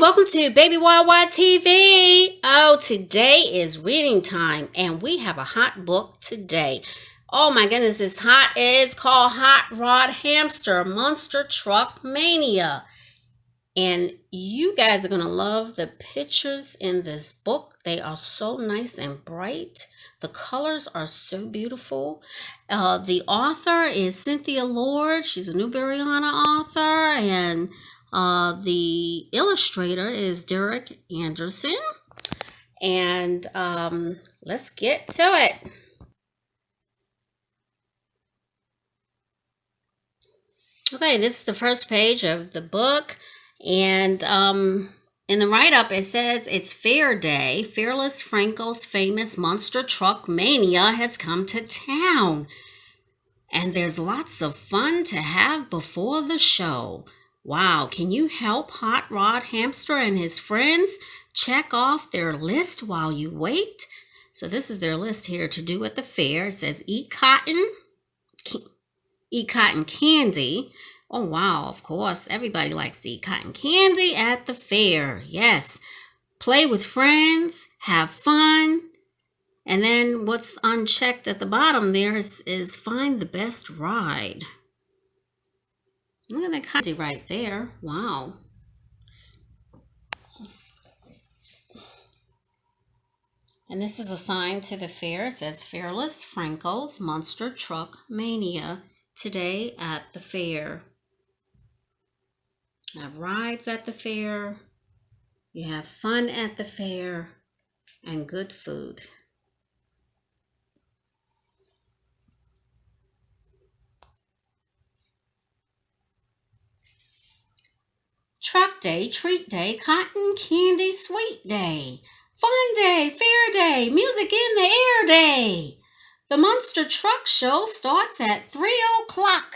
welcome to Baby YY TV. Oh, today is reading time and we have a hot book today. Oh my goodness, it's hot. It's called Hot Rod Hamster Monster Truck Mania. And you guys are going to love the pictures in this book. They are so nice and bright. The colors are so beautiful. The author is Cynthia Lord. She's a Newberyana author. And the illustrator is Derek Anderson. And let's get to it. Okay, this is the first page of the book. And in the write-up, it says it's Fair Day. Fearless Frankel's famous monster truck mania has come to town. And there's lots of fun to have before the show. Wow, can you help Hot Rod Hamster and his friends check off their list while you wait? So this is their list here to do at the fair. It says eat cotton candy. Oh, wow, of course. Everybody likes to eat cotton candy at the fair. Yes. Play with friends. Have fun. And then what's unchecked at the bottom there is find the best ride. Look at that candy right there. Wow. And this is a sign to the fair. It says Fearless Frankel's Monster Truck Mania today at the fair. You have rides at the fair, you have fun at the fair, and good food. Truck day, treat day, cotton candy sweet day, fun day, fair day, music in the air day. The Monster Truck Show starts at 3 o'clock.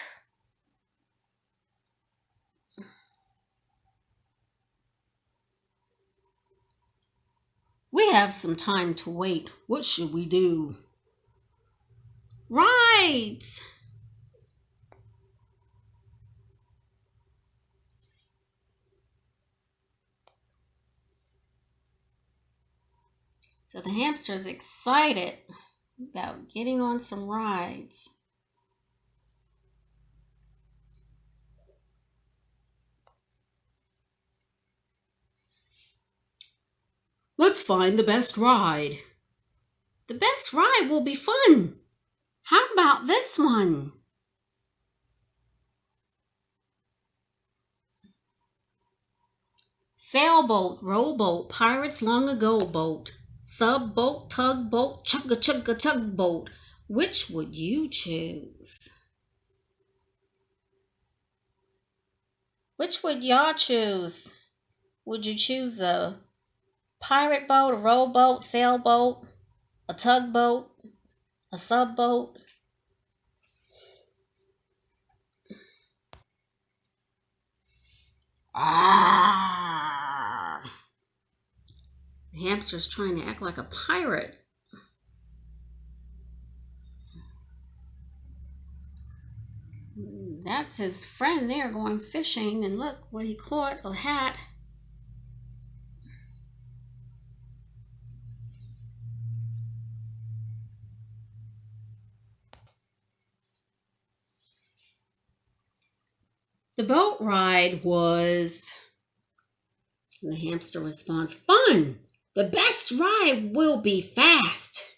We have some time to wait. What should we do? Rides! So the hamster is excited about getting on some rides. Let's find the best ride. The best ride will be fun. How about this one? Sailboat, rowboat, pirates long ago boat, subboat, tugboat, chugga boat. Which would you choose? Which would y'all choose? Would you choose a pirate boat, a rowboat, sailboat, a tugboat, a subboat? Ah! The hamster's trying to act like a pirate. That's his friend there going fishing, and look what he caught, a hat. The boat ride was, the hamster responds, fun! The best ride will be fast.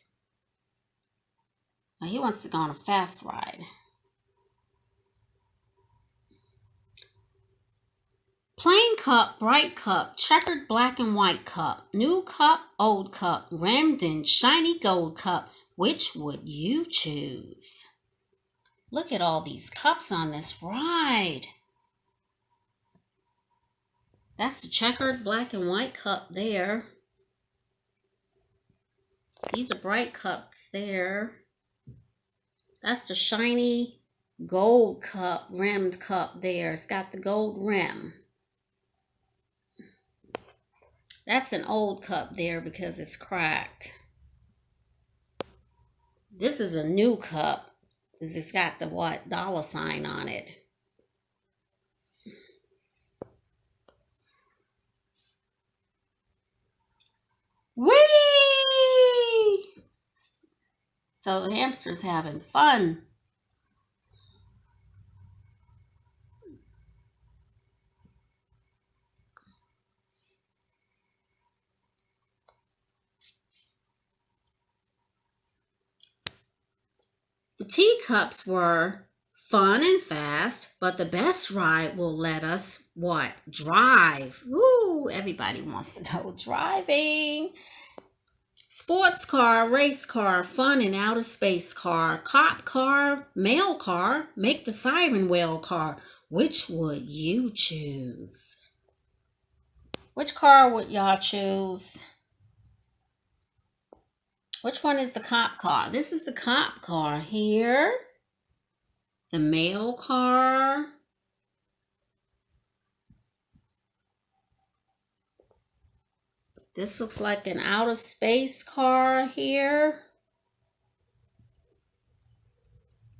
Now he wants to go on a fast ride. Plain cup, bright cup, checkered black and white cup, new cup, old cup, rimmed in shiny gold cup. Which would you choose? Look at all these cups on this ride. That's the checkered black and white cup there. These are bright cups there. That's the shiny gold cup, rimmed cup there. It's got the gold rim. That's an old cup there because it's cracked. This is a new cup because it's got the dollar sign on it. So the hamster's having fun. The teacups were fun and fast, but the best ride will let us what? Drive. Woo! Everybody wants to go driving. Sports car, race car, fun and outer space car, cop car, mail car, make the siren whale car. Which would you choose? Which car would y'all choose? Which one is the cop car? This is the cop car here. The mail car. This looks like an outer space car here.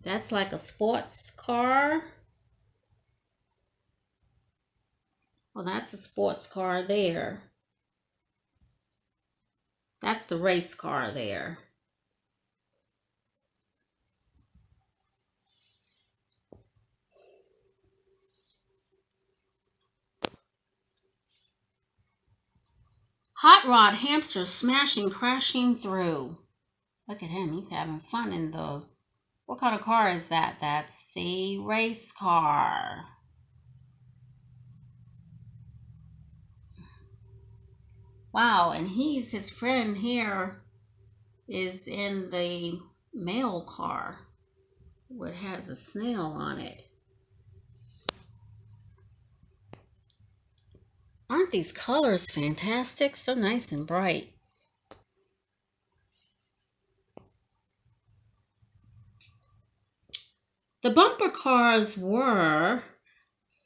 That's like a sports car. Well, that's a sports car there. That's the race car there. Hot Rod Hamster smashing, crashing through. Look at him. He's having fun in the... What kind of car is that? That's the race car. Wow, and his friend here is in the mail car. What has a snail on it. Aren't these colors fantastic? So nice and bright. The bumper cars were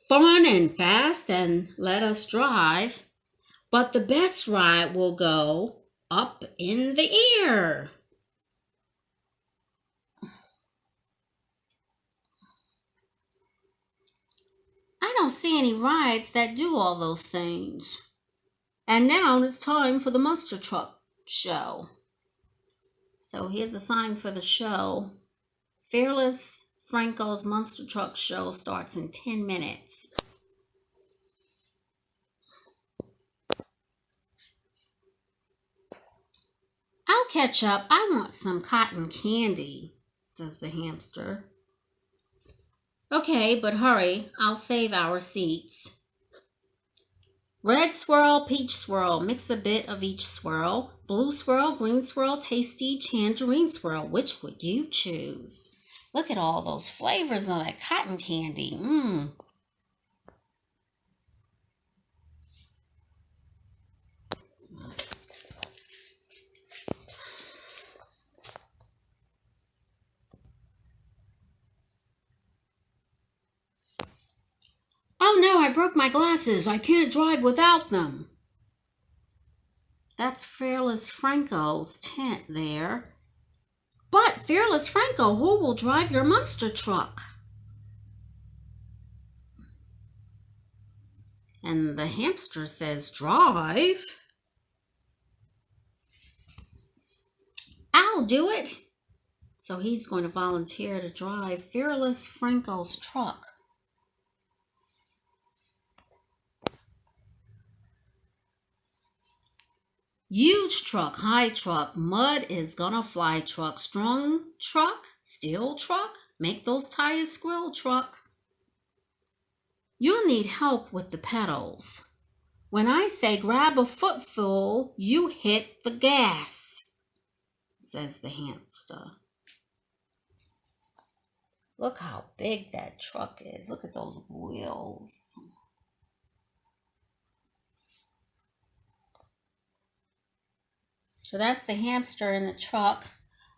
fun and fast and let us drive, but the best ride will go up in the air. I don't see any rides that do all those things. And now it's time for the monster truck show. So here's a sign for the show. Fearless Franco's Monster Truck Show starts in 10 minutes. I'll catch up. I want some cotton candy, says the hamster. Okay, but hurry. I'll save our seats. Red swirl, peach swirl, mix a bit of each swirl. Blue swirl, green swirl, tasty tangerine swirl. Which would you choose? Look at all those flavors on that cotton candy. Oh no, I broke my glasses. I can't drive without them. That's Fearless Franco's tent there. But, Fearless Franco, who will drive your monster truck? And the hamster says, drive? I'll do it. So he's going to volunteer to drive Fearless Franco's truck. Huge truck, high truck, mud is gonna fly truck, strong truck, steel truck, make those tires squeal truck. You'll need help with the pedals. When I say grab a footful, you hit the gas, says the hamster. Look how big that truck is. Look at those wheels. So that's the hamster in the truck.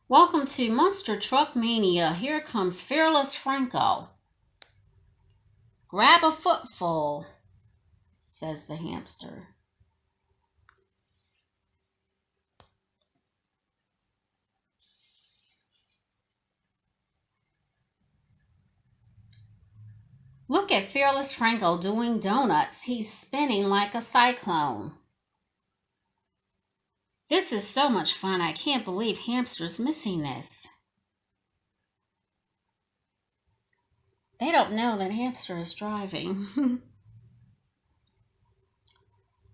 Welcome to Monster Truck Mania. Here comes Fearless Franco. Grab a footful, says the hamster. Look at Fearless Franco doing donuts. He's spinning like a cyclone. This is so much fun. I can't believe Hamster's missing this. They don't know that Hamster is driving.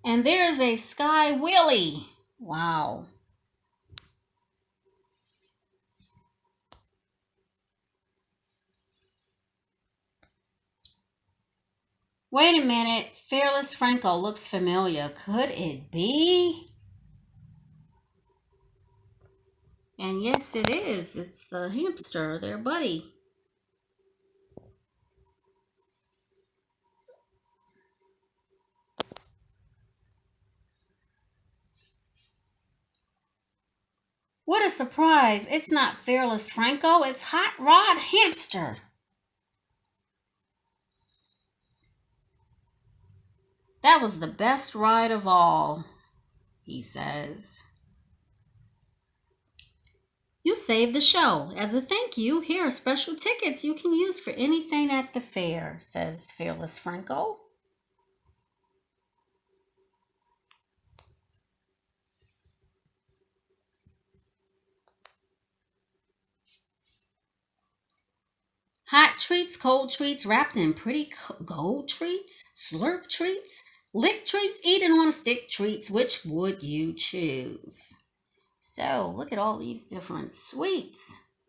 And there's a Sky Willy. Wow. Wait a minute. Fearless Franco looks familiar. Could it be? And yes, it is. It's the hamster, their buddy. What a surprise. It's not Fearless Franco, it's Hot Rod Hamster. That was the best ride of all, he says. You saved the show. As a thank you, here are special tickets you can use for anything at the fair, says Fearless Franco. Hot treats, cold treats, wrapped in pretty gold treats, slurp treats, lick treats, eating on a stick treats. Which would you choose? So look at all these different sweets.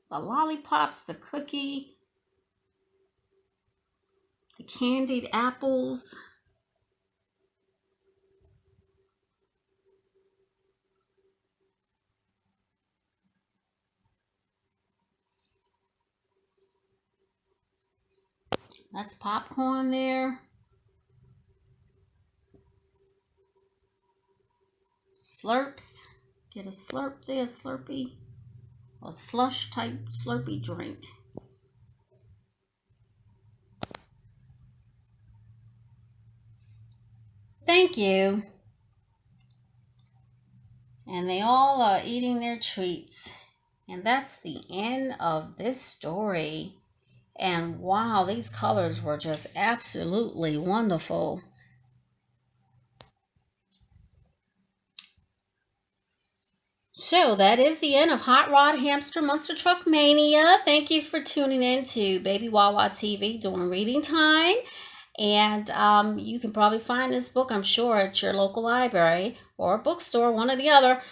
The lollipops, the cookie, the candied apples. That's popcorn there. Slurps. Get a slurp there, Slurpee. A slush type Slurpee drink. Thank you. And they all are eating their treats. And that's the end of this story. And wow, these colors were just absolutely wonderful. So that is the end of Hot Rod Hamster Monster Truck Mania. Thank you for tuning in to Baby Wawa TV during reading time. And you can probably find this book, I'm sure, at your local library or bookstore, one or the other.